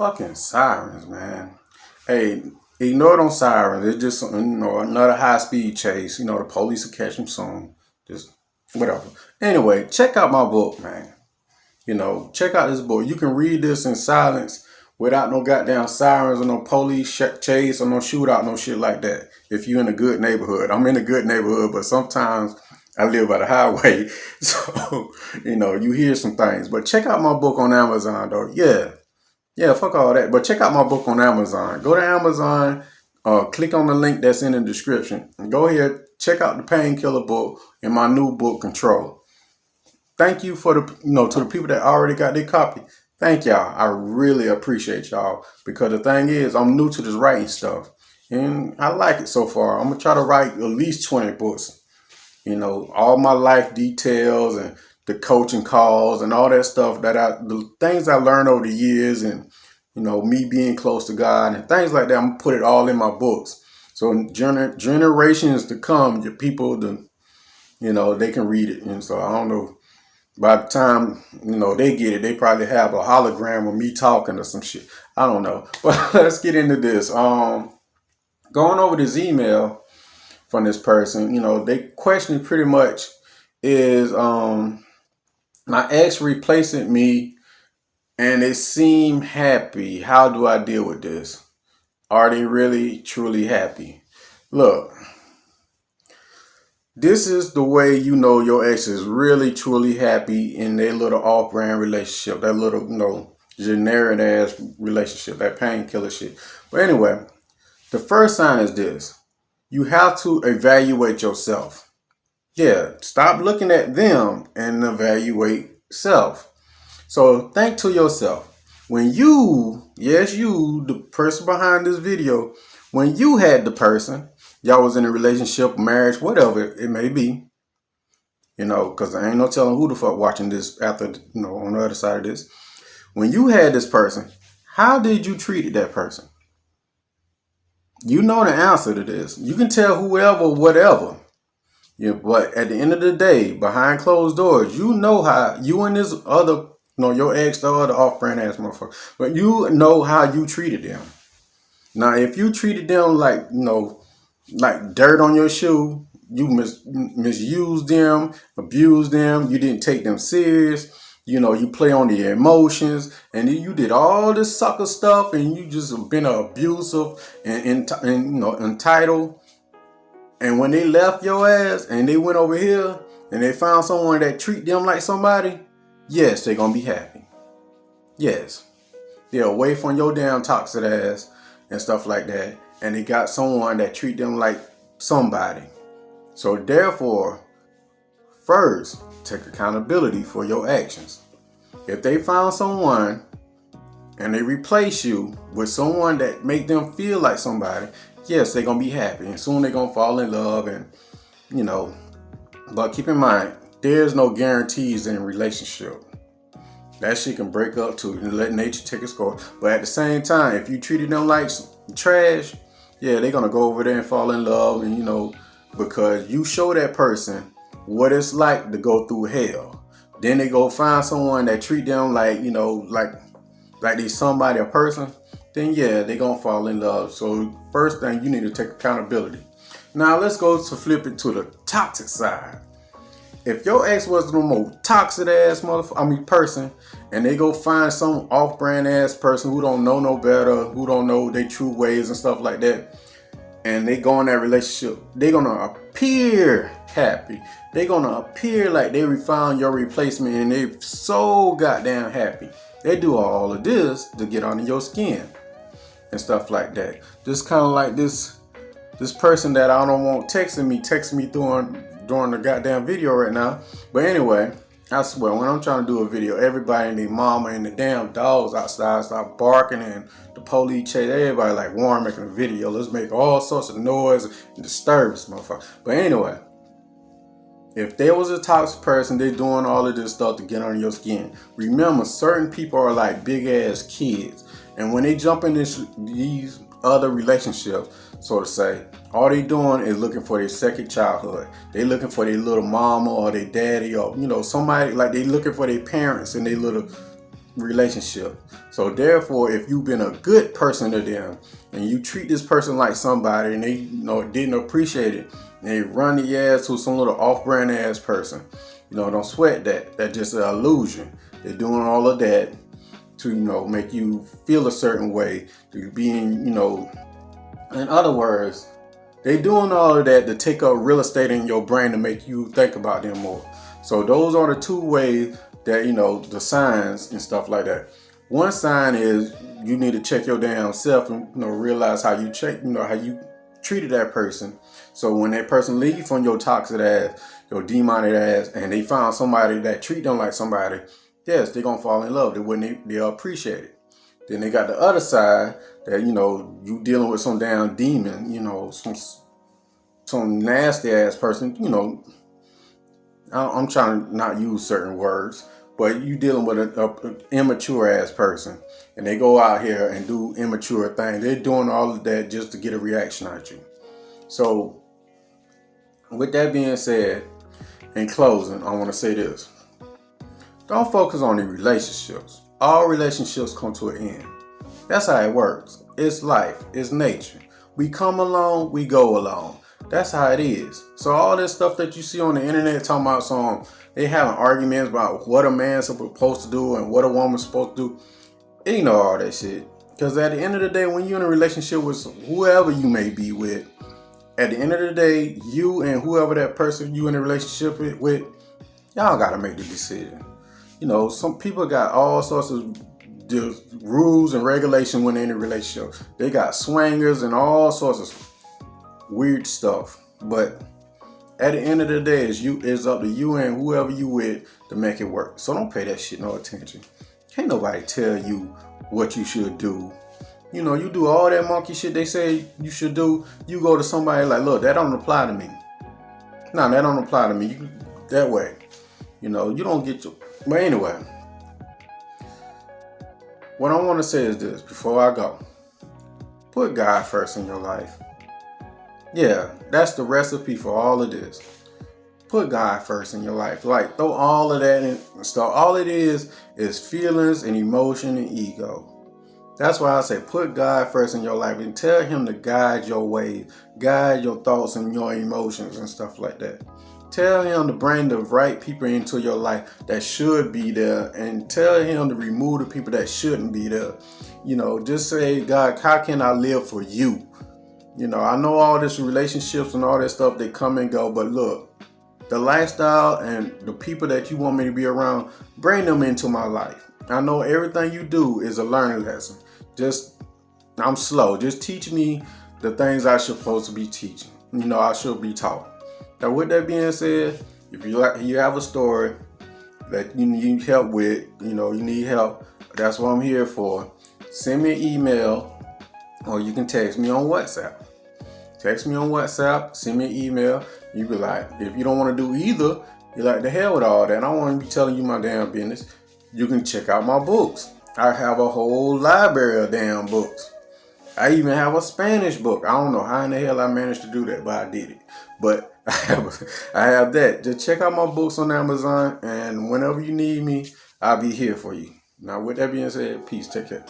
Fucking sirens, man. Hey, ignore them sirens. It's just another high speed chase. The police will catch them soon. Just whatever. Anyway, check out my book, man. Check out this book. You can read this in silence without no goddamn sirens or no police chase or no shootout, no shit like that. If you're in a good neighborhood. I'm in a good neighborhood, but sometimes I live by the highway. So, you hear some things. But check out my book on Amazon, though. Yeah, fuck all that. But check out my book on Amazon. Go to Amazon, click on the link that's in the description. And go ahead, check out the painkiller book and my new book, Control. Thank you for to the people that already got their copy. Thank y'all. I really appreciate y'all because the thing is, I'm new to this writing stuff and I like it so far. I'm gonna try to write at least 20 books. All my life details and the coaching calls and all that stuff the things I learned over the years and, me being close to God and things like that. I'm gonna put it all in my books. So generations to come, your people, they can read it. And so I don't know, by the time, they get it, they probably have a hologram of me talking or some shit. I don't know. But let's get into this. Going over this email from this person, they question pretty much is my ex replacing me and they seem happy. How do I deal with this? Are they really truly happy? Look, this is the way your ex is really truly happy in their little off-brand relationship, that little, generic ass relationship, that painkiller shit. But anyway, the first sign is this. You have to evaluate yourself. Yeah, stop looking at them and evaluate self. So think to yourself, when you, yes, you, the person behind this video, when you had the person, y'all was in a relationship, marriage, whatever it may be, because I ain't no telling who the fuck watching this after, on the other side of this. When you had this person, how did you treat that person? You know the answer to this. You can tell whoever, whatever. Yeah, but at the end of the day, behind closed doors, you know how you and this other, your ex, the other off-brand ass motherfucker, but you know how you treated them. Now, if you treated them like, like dirt on your shoe, you misused them, abused them, you didn't take them serious, you play on the emotions, and then you did all this sucker stuff, and you just been abusive and entitled. And when they left your ass and they went over here and they found someone that treat them like somebody, yes, they're going to be happy. Yes. They're away from your damn toxic ass and stuff like that. And they got someone that treat them like somebody. So therefore, first, take accountability for your actions. If they found someone and they replace you with someone that make them feel like somebody, yes, they're going to be happy. And soon they're going to fall in love and, but keep in mind, there's no guarantees in a relationship. That shit can break up too and let nature take its course. But at the same time, if you treated them like trash, yeah, they're going to go over there and fall in love and, because you show that person what it's like to go through hell. Then they go find someone that treat them like, like they somebody, a person. Then yeah, they're going to fall in love. So first thing, you need to take accountability. Now let's go to flip it to the toxic side. If your ex was the most toxic ass person, and they go find some off-brand ass person who don't know no better, who don't know their true ways and stuff like that, and they go in that relationship, they're going to appear happy. They're going to appear like they found your replacement and they're so goddamn happy. They do all of this to get under your skin and stuff like that. Just kind of like this person that I don't want texting me during the goddamn video right now. But anyway, I swear, when I'm trying to do a video, everybody and their mama and the damn dogs outside start barking and the police chase everybody like Warren making a video. Let's make all sorts of noise and disturbance, motherfucker. But anyway, if there was a toxic person, they're doing all of this stuff to get under your skin. Remember, certain people are like big ass kids. And when they jump in these other relationships, so to say, all they doing is looking for their second childhood. They looking for their little mama or their daddy or, somebody, like they looking for their parents and their little relationship. So therefore, if you've been a good person to them and you treat this person like somebody and they didn't appreciate it, and they run the ass to some little off-brand ass person, don't sweat that. That's just an illusion. They're doing all of that to make you feel a certain way, to being in other words, they doing all of that to take up real estate in your brain to make you think about them more. So those are the two ways that the signs and stuff like that. One sign is you need to check your damn self and realize how you how you treated that person. So when that person leaves from your toxic ass, your demonic ass, and they found somebody that treat them like somebody, yes, they're gonna fall in love. They'll appreciate it. Then they got the other side that you dealing with some damn demon, some nasty ass person. I'm trying to not use certain words, but you dealing with an immature ass person, and they go out here and do immature things. They're doing all of that just to get a reaction out of you. So, with that being said, in closing, I want to say this. Don't focus on the relationships. All relationships come to an end. That's how it works. It's life. It's nature. We come along, we go along. That's how it is. So all this stuff that you see on the internet talking about they having arguments about what a man's supposed to do and what a woman's supposed to do. Ignore all that shit. Because at the end of the day, when you're in a relationship with whoever you may be with, at the end of the day, you and whoever that person you in a relationship with, y'all gotta make the decision. Some people got all sorts of rules and regulations when they're in a relationship. They got swingers and all sorts of weird stuff. But at the end of the day, it's up to you and whoever you with to make it work. So don't pay that shit no attention. Can't nobody tell you what you should do. You do all that monkey shit they say you should do. You go to somebody like, look, that don't apply to me. No, that don't apply to me. That way. You don't get your... But anyway, what I want to say is this before I go. Put God first in your life. Yeah, that's the recipe for all of this. Put God first in your life. Like, throw all of that in and stuff. All it is feelings and emotion and ego. That's why I say put God first in your life and tell him to guide your ways, guide your thoughts and your emotions and stuff like that. Tell him to bring the right people into your life that should be there, and tell him to remove the people that shouldn't be there. Just say, God, how can I live for you? I know all this relationships and all that stuff, they come and go, but look, the lifestyle and the people that you want me to be around, bring them into my life. I know everything you do is a learning lesson. I'm slow. Just teach me the things I should supposed to be teaching. I should be taught. Now, with that being said, if you have a story that you need help with, you need help, that's what I'm here for. Send me an email, or you can text me on WhatsApp. Text me on WhatsApp, send me an email. You be like, if you don't want to do either, you're like, the hell with all that. I don't want to be telling you my damn business. You can check out my books. I have a whole library of damn books. I even have a Spanish book. I don't know how in the hell I managed to do that, but I did it. But I have that. Just check out my books on Amazon, and whenever you need me, I'll be here for you. Now, with that being said, peace. Take care.